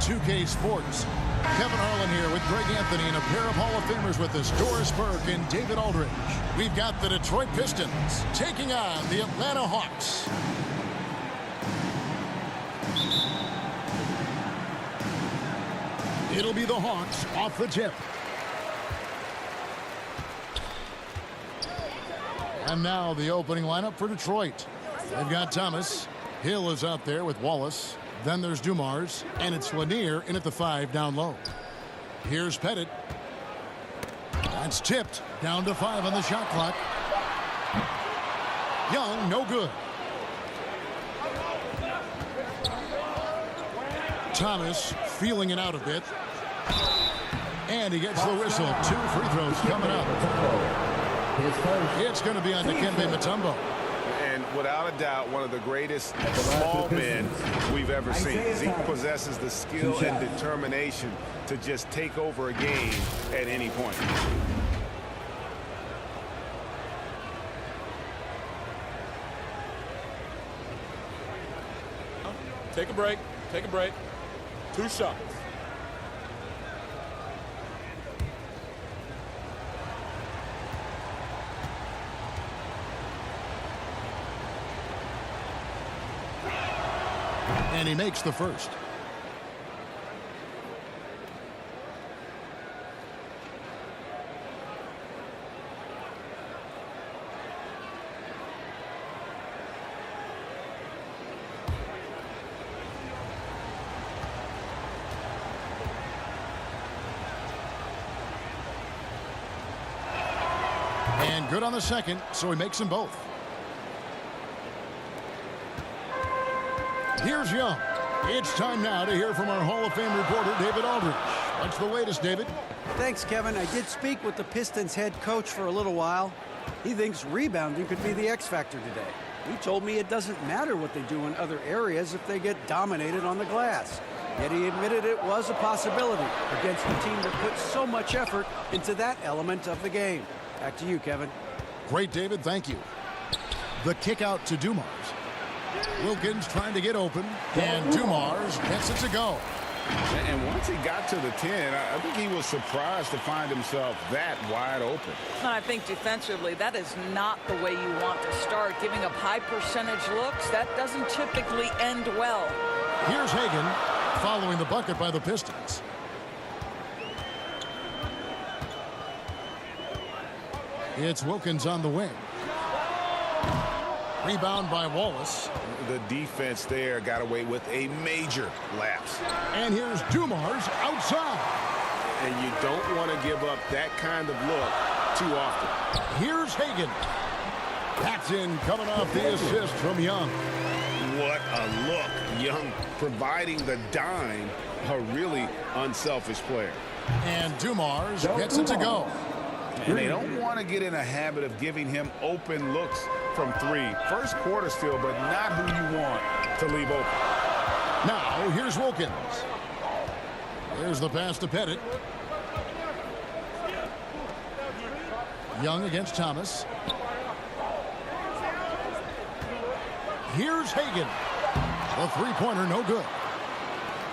NBA2K Sports. Kevin Harlan here with Greg Anthony and a pair of Hall of Famers with us, Doris Burke and David Aldridge. We've got the Detroit Pistons taking on the Atlanta Hawks. It'll be the Hawks off the tip. And now the opening lineup for Detroit. They've got Thomas. Hill is out there with Wallace. Then there's Dumars, and it's Lanier in at the 5 down low. Here's Pettit. That's tipped. Down to 5 on the shot clock. Young, no good. Thomas feeling it out a bit. And he gets the whistle. 2 free throws coming up. It's going to be on Dikembe Mutombo. And without a doubt, one of the greatest small men we've ever seen. He possesses the skill and determination to just take over a game at any point. Take a break. Take a break. 2 shots. And he makes the first. And good on the second, so he makes them both. Here's Young. It's time now to hear from our Hall of Fame reporter, David Aldridge. What's the latest, David? Thanks, Kevin. I did speak with the Pistons head coach for a little while. He thinks rebounding could be the X factor today. He told me it doesn't matter what they do in other areas if they get dominated on the glass. Yet he admitted it was a possibility against a team that puts so much effort into that element of the game. Back to you, Kevin. Great, David. Thank you. The kick out to Dumars. Wilkins trying to get open, and Dumars gets it to go. And once he got to the 10, I think he was surprised to find himself that wide open. I think defensively, that is not the way you want to start. Giving up high percentage looks, that doesn't typically end well. Here's Hagan following the bucket by the Pistons. It's Wilkins on the wing. Rebound by Wallace. The defense there got away with a major lapse. And here's Dumars outside. And you don't want to give up that kind of look too often. Here's Hagan. That's in, coming off the assist from Young. What a look. Young providing the dime. A really unselfish player. And Dumars gets it to go. And they don't want to get in a habit of giving him open looks from 3. First quarter still, but not who you want to leave open. Now, here's Wilkins. There's the pass to Pettit. Young against Thomas. Here's Hagan. The three-pointer, no good.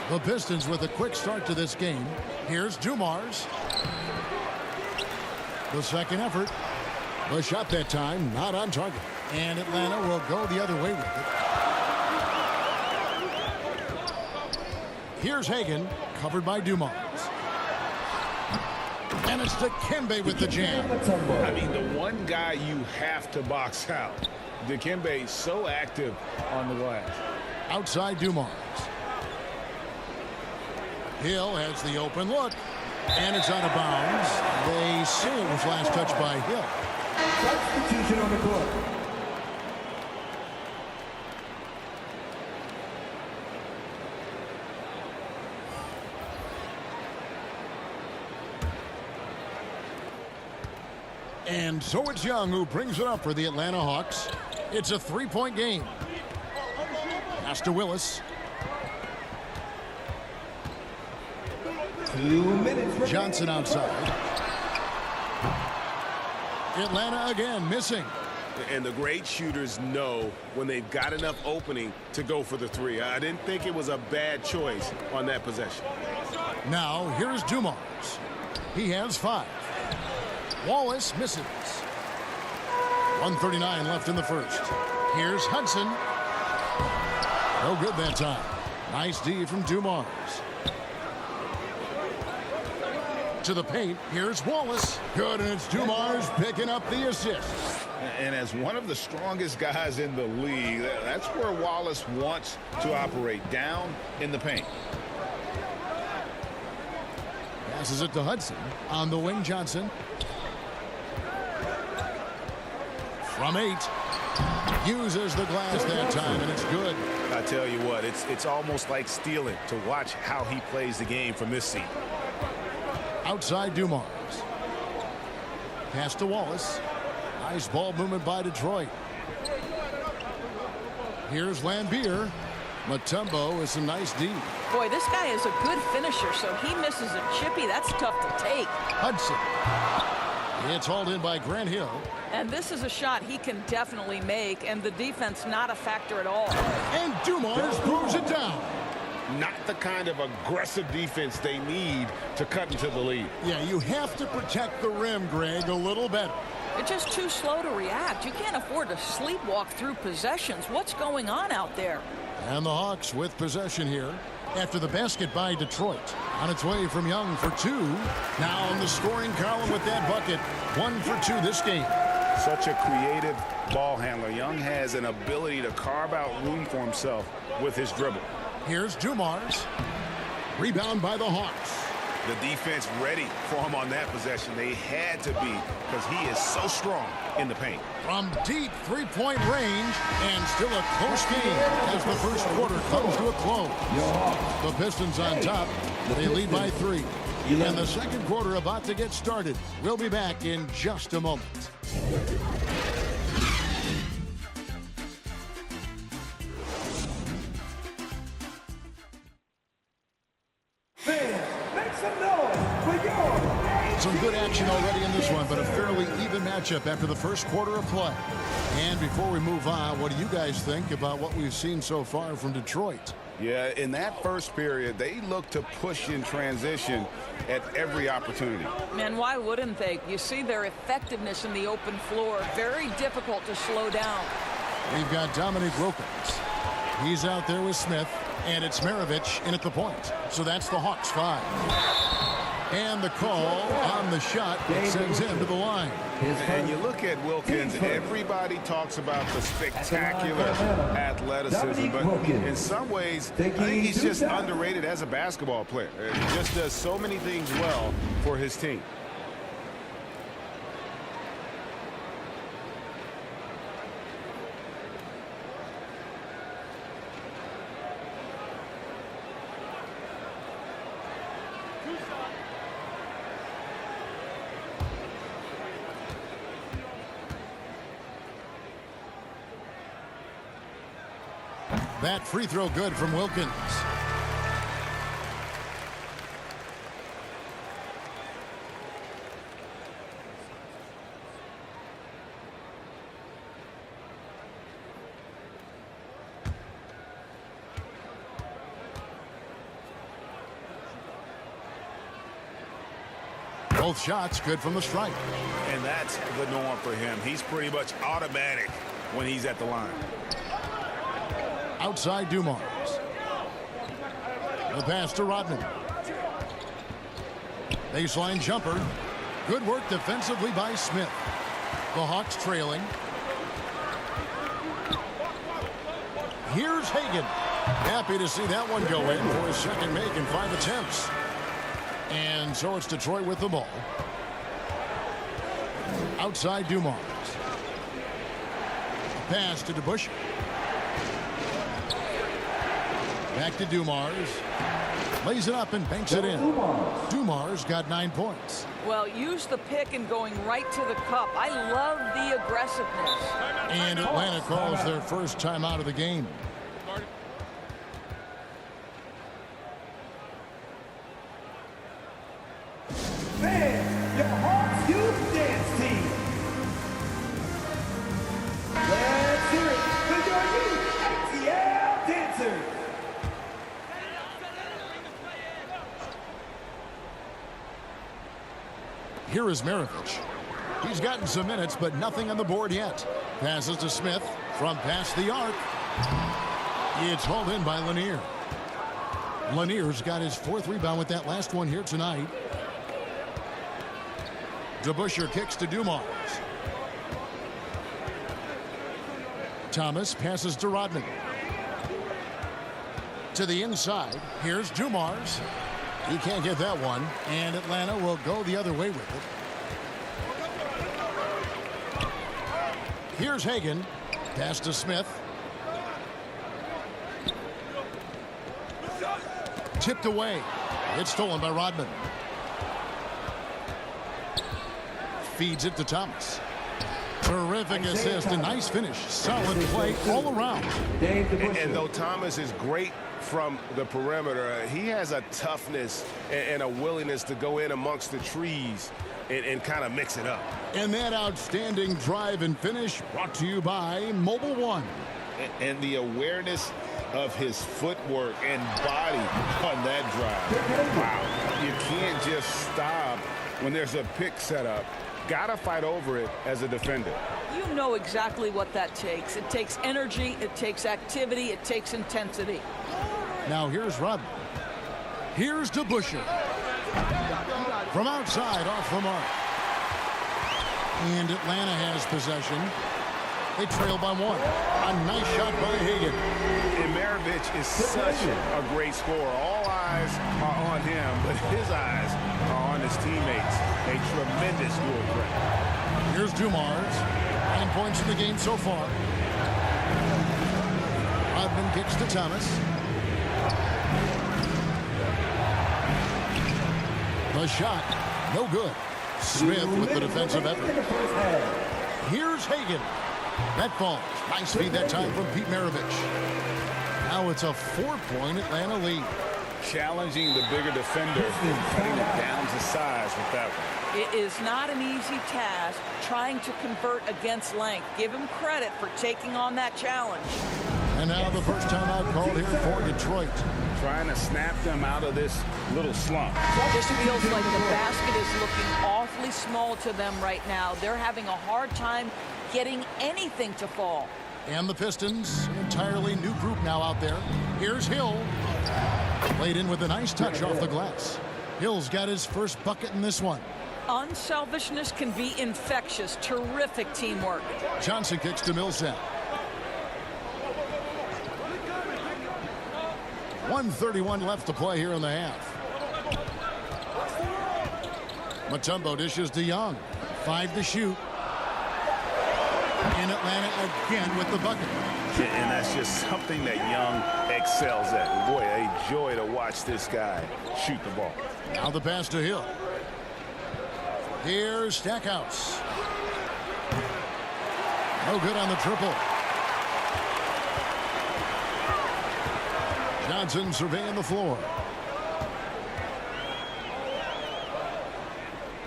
The Pistons with a quick start to this game. Here's Dumars. The second effort. The shot that time, not on target. And Atlanta will go the other way with it. Here's Hagan, covered by Dumars. And it's Dikembe with the jam. I mean, the one guy you have to box out. Dikembe so active on the glass. Outside Dumars. Hill has the open look. And it's out of bounds. They say it was last touched by Hill. Substitution on the court. And so it's Young who brings it up for the Atlanta Hawks. It's a three-point game. Pass to Willis. 2 minutes. Johnson outside. Atlanta again missing. And the great shooters know when they've got enough opening to go for the three. I didn't think it was a bad choice on that possession. Now, here's Dumars. He has 5. Wallace misses. 1:39 left in the first. Here's Hudson. No good that time. Nice D from Dumars. To the paint. Here's Wallace. Good, and it's Dumars picking up the assist. And as one of the strongest guys in the league, that's where Wallace wants to operate, down in the paint. Passes it to Hudson. On the wing, Johnson. From 8. Uses the glass that time, and it's good. I tell you what, it's almost like stealing to watch how he plays the game from this seat. Outside Dumars. Pass to Wallace. Nice ball movement by Detroit. Here's Lambier. Mutombo with some nice D. Boy, this guy is a good finisher, so he misses a chippy. That's tough to take. Hudson. It's hauled in by Grant Hill. And this is a shot he can definitely make, and the defense not a factor at all. And Dumars throws it down. Not the kind of aggressive defense they need to cut into the lead. Yeah, you have to protect the rim, Greg, a little better. They're just too slow to react. You can't afford to sleepwalk through possessions. What's going on out there? And the Hawks with possession here after the basket by Detroit. On its way from Young for 2. Now in the scoring column with that bucket. 1 for 2 this game. Such a creative ball handler. Young has an ability to carve out room for himself with his dribble. Here's Dumars. Rebound by the Hawks. The defense ready for him on that possession. They had to be, because he is so strong in the paint. From deep three-point range, and still a close game as the first quarter comes to a close. The Pistons on top. They lead by 3. And the second quarter about to get started. We'll be back in just a moment. Some good action already in this one, but a fairly even matchup after the first quarter of play. And before we move on, what do you guys think about what we've seen so far from Detroit? Yeah, in that first period, they look to push in transition at every opportunity. And why wouldn't they? You see their effectiveness in the open floor. Very difficult to slow down. We've got Dominic Wilkins. He's out there with Smith, and it's Maravich in at the point. So that's the Hawks 5. And the call on the shot that sends him to the line. And you look at Wilkins, everybody talks about the spectacular athleticism, but in some ways, I think he's just underrated as a basketball player. He just does so many things well for his team. That free throw good from Wilkins. Both shots good from the stripe. And that's the norm for him. He's pretty much automatic when he's at the line. Outside Dumars. The pass to Rodman. Baseline jumper. Good work defensively by Smith. The Hawks trailing. Here's Hagan. Happy to see that one go in for his second make in 5 attempts. And so it's Detroit with the ball. Outside Dumars. Pass to DeBusschere. Back to Dumars. Lays it up and banks it in. Dumars got 9 points. Well, use the pick and going right to the cup. I love the aggressiveness. And Atlanta calls their first time out of the game. Man, your Hawks Youth Dance Team. Here is Maravich. He's gotten some minutes, but nothing on the board yet. Passes to Smith from past the arc. It's hauled in by Lanier. Lanier's got his 4th rebound with that last one here tonight. DeBusschere kicks to Dumars. Thomas passes to Rodman. To the inside. Here's Dumars. He can't get that one. And Atlanta will go the other way with it. Here's Hagan. Pass to Smith. Tipped away. It's stolen by Rodman. Feeds it to Thomas. Terrific assist. A nice finish. Solid play all around. And though Thomas is great from the perimeter, he has a toughness and a willingness to go in amongst the trees and kind of mix it up. And that outstanding drive and finish brought to you by Mobile One. And the awareness of his footwork and body on that drive. Wow. You can't just stop when there's a pick set up. Gotta fight over it as a defender. You know exactly what that takes. It takes energy, it takes activity, it takes intensity. Now here's Rodman. Here's DeBusschere. From outside, off the mark. And Atlanta has possession. They trail by 1. A nice shot by Hagan. And Maravich is such a great scorer. All eyes are on him, but his eyes are on his teammates. A tremendous dual threat. Here's Dumars. 9 points in the game so far. Rodman kicks to Thomas. The shot, no good. Smith with the defensive effort. Here's Hagan. That falls. Nice feed that time from Pete Maravich. Now it's a 4-point Atlanta lead. Challenging the bigger defender and cutting it down to size with that one. It is not an easy task trying to convert against length. Give him credit for taking on that challenge. And now the first timeout called here for Detroit. Trying to snap them out of this little slump. Just feels like the basket is looking awfully small to them right now. They're having a hard time getting anything to fall. And the Pistons, an entirely new group now out there. Here's Hill. Played in with a nice touch off the glass. Hill's got his first bucket in this one. Unselfishness can be infectious. Terrific teamwork. Johnson kicks to Millsap. 1:31 left to play here in the half. Mutombo dishes to Young. 5 to shoot. In Atlanta again with the bucket. And that's just something that Young excels at. Boy, a joy to watch this guy shoot the ball. Now the pass to Hill. Here's Stackhouse. No good on the triple. Johnson surveying the floor.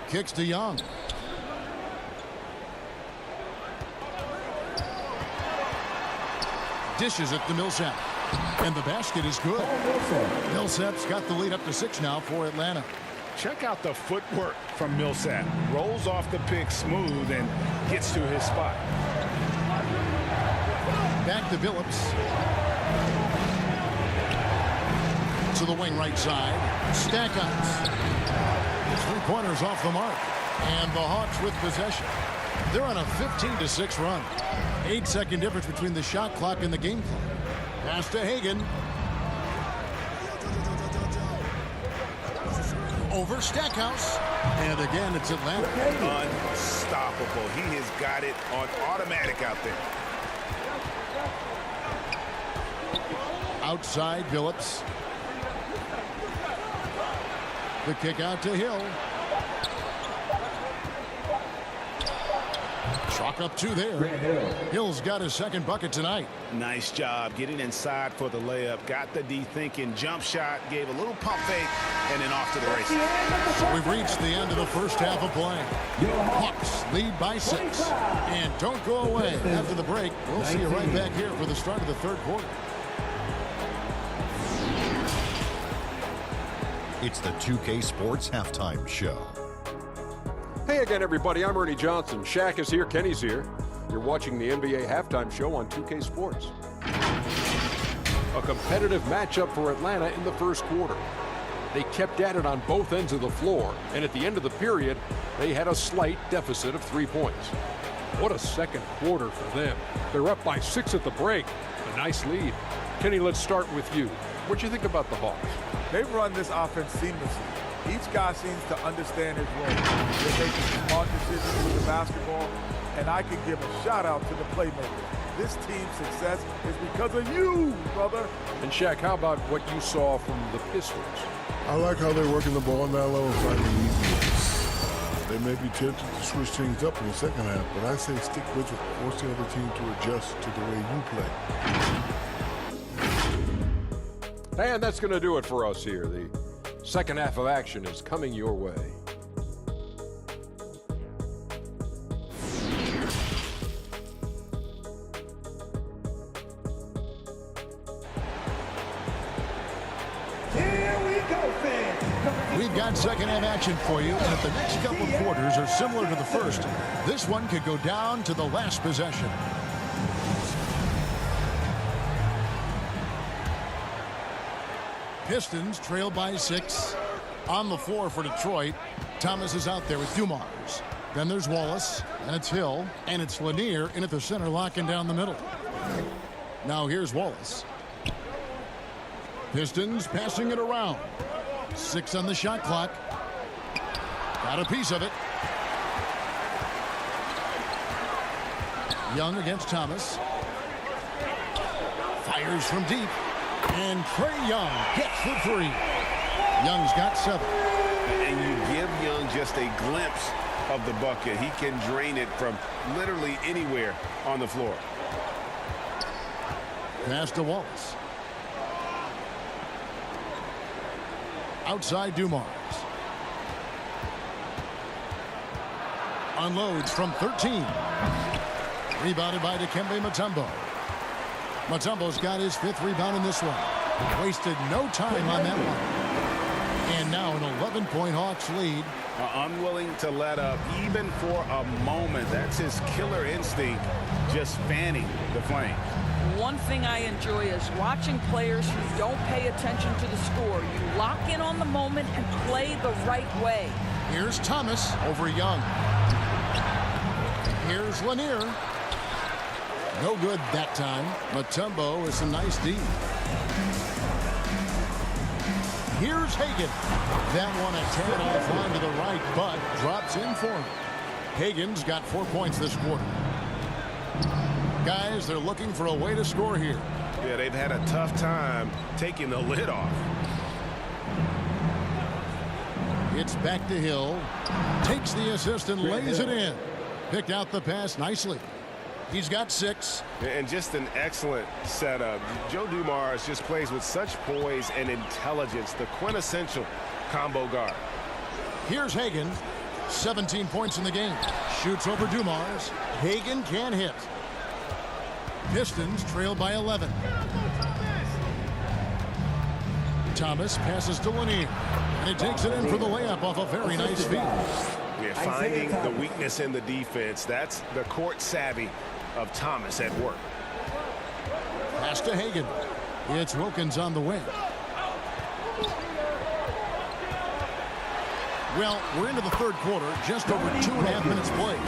Kicks to Young. Dishes it to Millsap. And the basket is good. Millsap's got the lead up to 6 now for Atlanta. Check out the footwork from Millsap. Rolls off the pick smooth and gets to his spot. Back to Billups. To the wing right side. Stackhouse. 3-pointers off the mark. And the Hawks with possession. They're on a 15-6 run. 8-second difference between the shot clock and the game clock. Pass to Hagan. Over Stackhouse. And again, it's Atlanta. Unstoppable. He has got it on automatic out there. Outside, Billups. The kick out to Hill. Chalk up 2 there. Hill's got his second bucket tonight. Nice job getting inside for the layup. Got the D thinking jump shot. Gave a little pump fake and then off to the races. So we've reached the end of the first half of play. Hawks lead by 6. And don't go away. After the break, we'll see you right back here for the start of the third quarter. It's the 2K Sports Halftime Show. again, everybody. I'm Ernie Johnson. Shaq is here. Kenny's here. You're watching the NBA Halftime Show on 2K Sports. A competitive matchup for Atlanta in the first quarter. They kept at it on both ends of the floor, and at the end of the period, they had a slight deficit of 3 points. What a second quarter for them. They're up by 6 at the break. A nice lead. Kenny, let's start with you. What do you think about the Hawks? They've run this offense seamlessly. Each guy seems to understand his role. They're making smart decisions with the basketball, and I can give a shout-out to the playmakers. This team's success is because of you, brother. And Shaq, how about what you saw from the Pistons? I like how they're working the ball down low and finding easy looks. They may be tempted to switch things up in the second half, but I say stick with it. Force the other team to adjust to the way you play. And that's going to do it for us here. The second half of action is coming your way. We've got second half action for you, and if the next couple quarters are similar to the first, this one could go down to the last possession. Pistons trail by 6. On the floor for Detroit, Thomas is out there with Dumars. Then there's Wallace, and it's Hill, and it's Lanier in at the center, locking down the middle. Now here's Wallace. Pistons passing it around. 6 on the shot clock. Got a piece of it. Young against Thomas. Fires from deep. And Trae Young gets the 3. Young's got 7. And you give Young just a glimpse of the bucket. He can drain it from literally anywhere on the floor. Pass to Wallace. Outside Dumars. Unloads from 13. Rebounded by Dikembe Mutombo. Mutombo's got his 5th rebound in this one. Wasted no time on that one. And now an 11-point Hawks lead. Unwilling to let up even for a moment. That's his killer instinct, just fanning the flame. One thing I enjoy is watching players who don't pay attention to the score. You lock in on the moment and play the right way. Here's Thomas over Young. Here's Lanier. No good that time. Mutombo with some nice D. Here's Hagan. That one a tad offline to the right, but drops in for him. Hagan's got 4 points this quarter. Guys, they're looking for a way to score here. Yeah, they've had a tough time taking the lid off. It's back to Hill. Takes the assist and lays it in. Picked out the pass nicely. He's got 6. And just an excellent setup. Joe Dumars just plays with such poise and intelligence. The quintessential combo guard. Here's Hagan. 17 points in the game. Shoots over Dumars. Hagan can't hit. Pistons trail by 11. Thomas passes to Lanier. And it takes it in for the layup off a very nice feed. Yeah, finding the weakness in the defense. That's the court savvy of Thomas at work. Pass to Hagan. It's Wilkins on the wing. Well, we're into the third quarter. Just over 2.5 minutes played.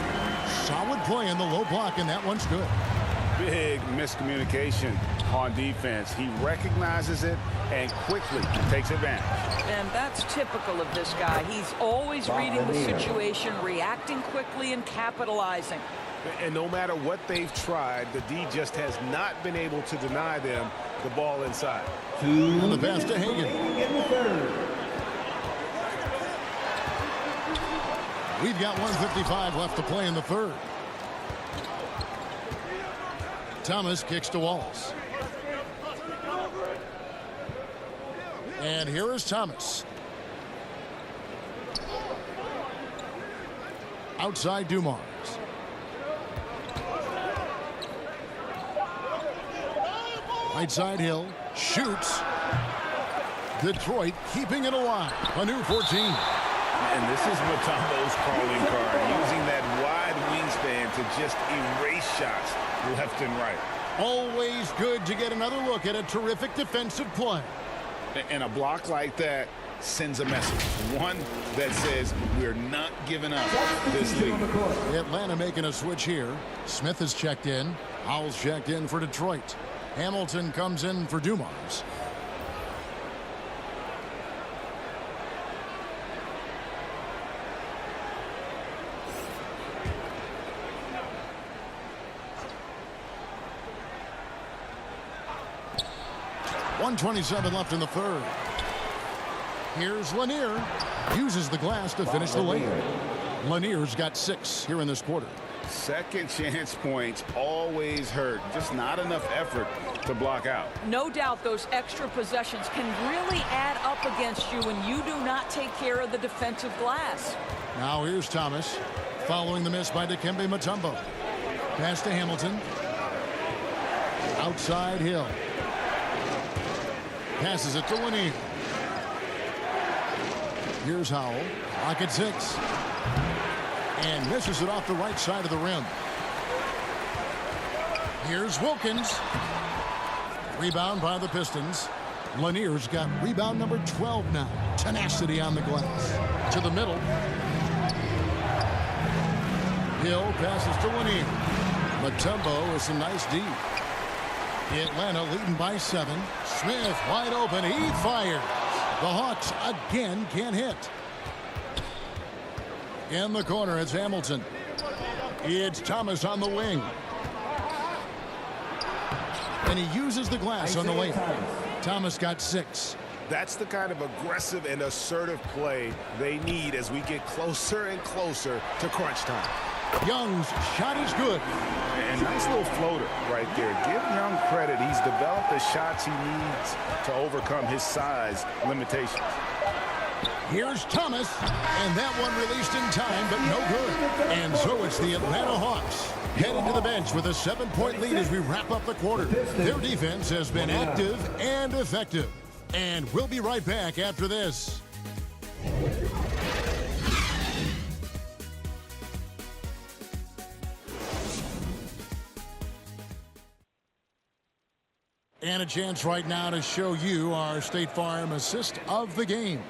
Solid play in the low block, and that one's good. Big miscommunication on defense. He recognizes it and quickly takes advantage. And that's typical of this guy. He's always reading the situation, reacting quickly, and capitalizing. And no matter what they've tried, the D just has not been able to deny them the ball inside. And the pass to Hagan. We've got 1:55 left to play in the third. Thomas kicks to Wallace. And here is Thomas. Outside Dumars. Right side Hill. Shoots. Detroit keeping it alive. A new 14. And this is Mutombo's calling card, using that wide wingspan to just erase shots left and right. Always good to get another look at a terrific defensive play. And a block like that sends a message. One that says we're not giving up this lead. Atlanta making a switch here. Smith is checked in. Howell's checked in for Detroit. Hamilton comes in for Dumars. .127 left in the third. Here's Lanier. Uses the glass to finish the lane. Lanier's got 6 here in this quarter. Second chance points always hurt. Just not enough effort to block out. No doubt those extra possessions can really add up against you when you do not take care of the defensive glass. Now here's Thomas. Following the miss by Dikembe Mutombo. Pass to Hamilton. Outside Hill. Passes it to Lanier. Here's Howell. Clock at 6. And misses it off the right side of the rim. Here's Wilkins. Rebound by the Pistons. Lanier's got rebound number 12 now. Tenacity on the glass. To the middle. Hill passes to Lanier. Mutombo with some nice D. Atlanta leading by 7. Smith wide open. He fires. The Hawks again can't hit. In the corner, it's Hamilton. It's Thomas on the wing. And he uses the glass on the lane. Thomas got 6. That's the kind of aggressive and assertive play they need as we get closer and closer to crunch time. Young's shot is good. And nice little floater right there. Give Young credit. He's developed the shots he needs to overcome his size limitations. Here's Thomas, and that one released in time, but no good. And so it's the Atlanta Hawks heading to the bench with a 7-point lead as we wrap up the quarter. Their defense has been active and effective. And we'll be right back after this. And a chance right now to show you our State Farm assist of the game.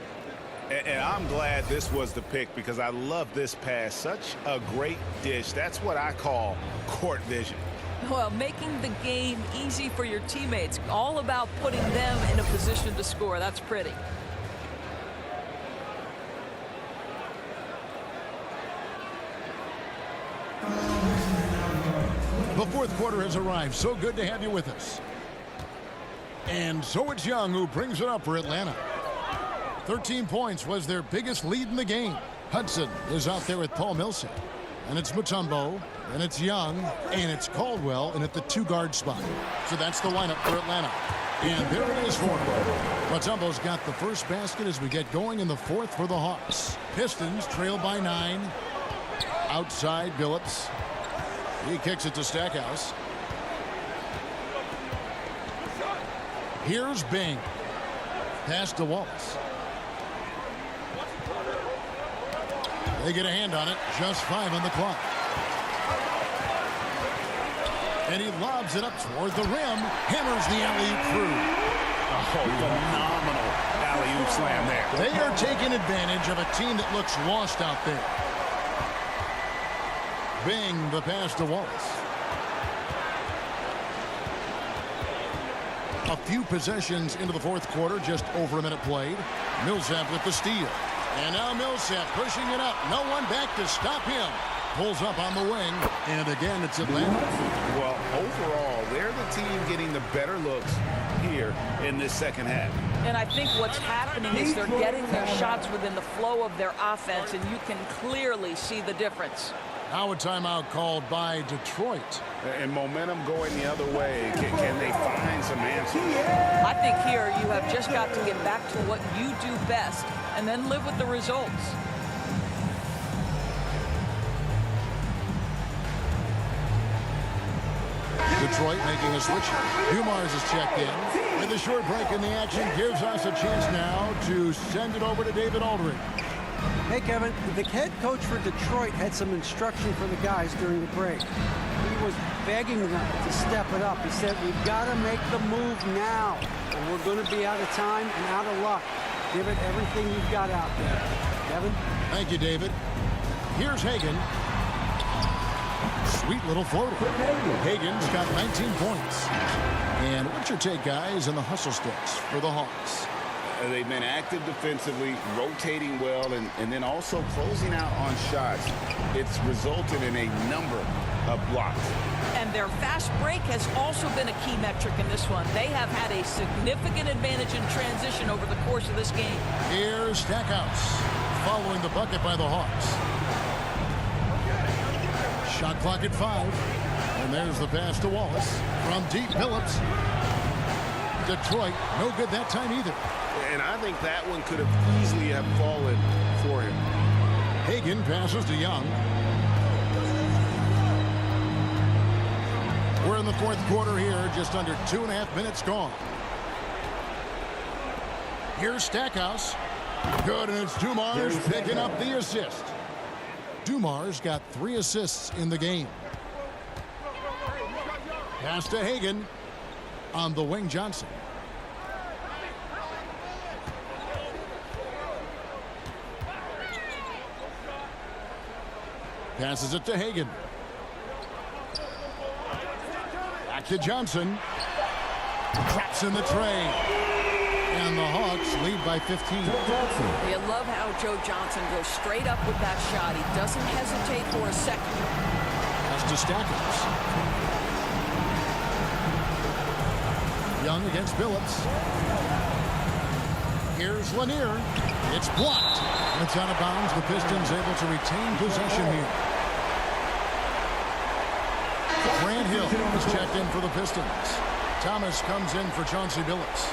And I'm glad this was the pick because I love this pass. Such a great dish. That's what I call court vision. Well, making the game easy for your teammates. All about putting them in a position to score. That's pretty. The fourth quarter has arrived. So good to have you with us. And so it's Young who brings it up for Atlanta. 13 points was their biggest lead in the game. Hudson is out there with Paul Millsap. And it's Mutombo, and it's Young, and it's Caldwell, and at the 2-guard spot. So that's the lineup for Atlanta. And there it is for him. Mutombo's got the first basket as we get going in the fourth for the Hawks. Pistons trail by 9. Outside Billups. He kicks it to Stackhouse. Here's Bing. Pass to Wallace. They get a hand on it. Just 5 on the clock. And he lobs it up toward the rim. Hammers the alley-oop through. Oh, phenomenal alley-oop slam there. They are taking advantage of a team that looks lost out there. Bing the pass to Wallace. A few possessions into the fourth quarter, just over a minute played. Millsap with the steal. And now Millsap pushing it up. No one back to stop him. Pulls up on the wing. And again, it's Atlanta. Well, overall, they're the team getting the better looks here in this second half. And I think what's happening is they're getting their shots within the flow of their offense, and you can clearly see the difference. Now a timeout called by Detroit. And momentum going the other way. Can they find some answers? I think here you have just got to get back to what you do best and then live with the results. Detroit making a switch. Dumars is checked in. And the short break in the action gives us a chance now to send it over to David Aldridge. Hey, Kevin, the head coach for Detroit had some instruction for the guys during the break. He was begging them to step it up. He said, we've got to make the move now, or we're going to be out of time and out of luck. Give it everything you've got out there. Kevin? Thank you, David. Here's Hagan. Sweet little floater. Hagan's got 19 points. And what's your take, guys, on the hustle sticks for the Hawks? They've been active defensively, rotating well, and then also closing out on shots. It's resulted in a number of blocks. And their fast break has also been a key metric in this one. They have had a significant advantage in transition over the course of this game. Here's Stackhouse following the bucket by the Hawks. Shot clock at 5. And there's the pass to Wallace. From deep, Phillips. Detroit, no good that time either. And I think that one could have easily have fallen for him. Hagan passes to Young. We're in the fourth quarter here, just under 2.5 minutes gone. Here's Stackhouse. Good, and it's Dumars picking up the assist. Dumars got 3 assists in the game. Pass to Hagan. On the wing, Johnson. Passes it to Hagan. Back to Johnson. Traps in the tray. And the Hawks lead by 15. You love how Joe Johnson goes straight up with that shot. He doesn't hesitate for a second. Pass to Stackhouse. Young against Phillips. Here's Lanier. It's blocked. It's out of bounds. The Pistons able to retain possession here. Grant Hill is checked in for the Pistons. Thomas comes in for Chauncey Billups.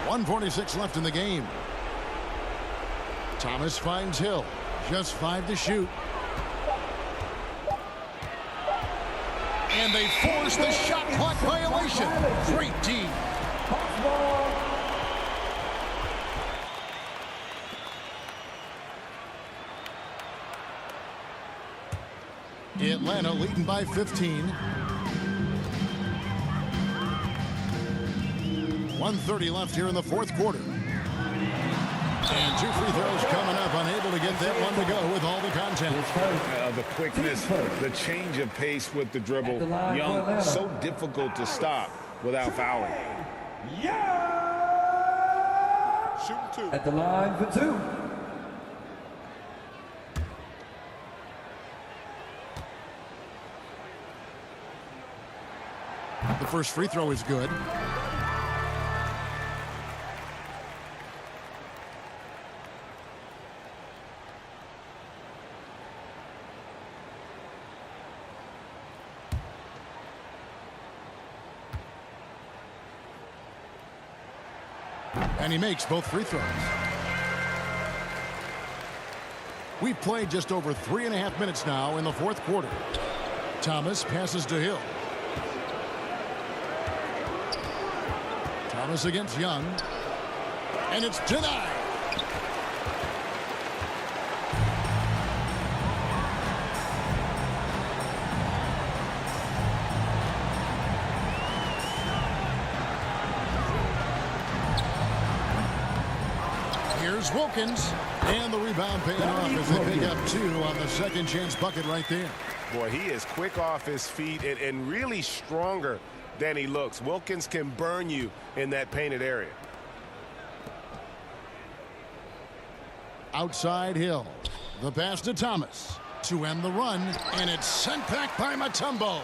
.146 left in the game. Thomas finds Hill. Just 5 to shoot. And they force the shot clock violation. Great D. Atlanta leading by 15. 1:30 left here in the fourth quarter. And 2 free throws coming up, unable to get that one to go with all the content. The quickness, the change of pace with the dribble. Young, so difficult to stop without fouling. Shooting 2. At the line for 2. The first free throw is good. And he makes both free throws. We've played just over 3.5 minutes now in the fourth quarter. Thomas passes to Hill. Thomas against Young. And it's denied. Here's Wilkins. And the rebound paying off as they pick up 2 on the second chance bucket right there. Boy, he is quick off his feet and really stronger than he looks. Wilkins can burn you in that painted area. Outside Hill. The pass to Thomas to end the run. And it's sent back by Mutombo.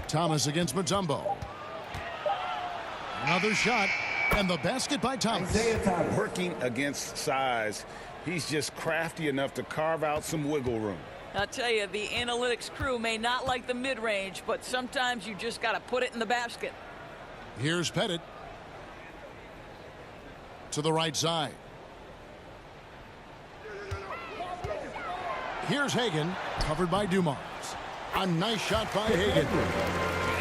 Thomas against Mutombo. Another shot. And the basket by Thomas. Working against size. He's just crafty enough to carve out some wiggle room. I'll tell you, the analytics crew may not like the mid-range, but sometimes you just got to put it in the basket. Here's Pettit. To the right side. Here's Hagan, covered by Dumars. A nice shot by Hagan.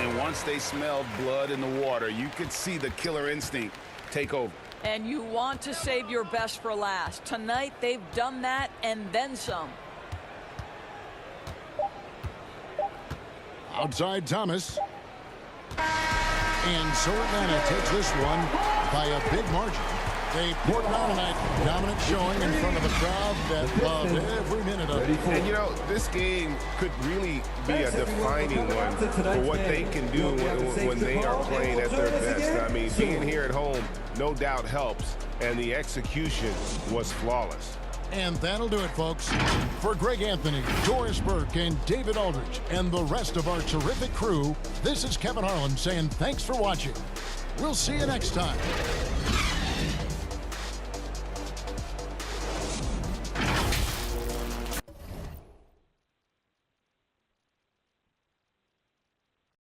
And once they smelled blood in the water, you could see the killer instinct take over. And you want to save your best for last. Tonight, they've done that and then some. Outside Thomas. And so Atlanta takes this one by a big margin. They poured it on tonight. Dominant showing in front of a crowd that loved every minute of it. And you know, this game could really be a defining one for what they can do when they are playing at their best. I mean, being here at home no doubt helps, and the execution was flawless. And that'll do it, folks. For Greg Anthony, Doris Burke, and David Aldridge, and the rest of our terrific crew, this is Kevin Harlan saying thanks for watching. We'll see you next time.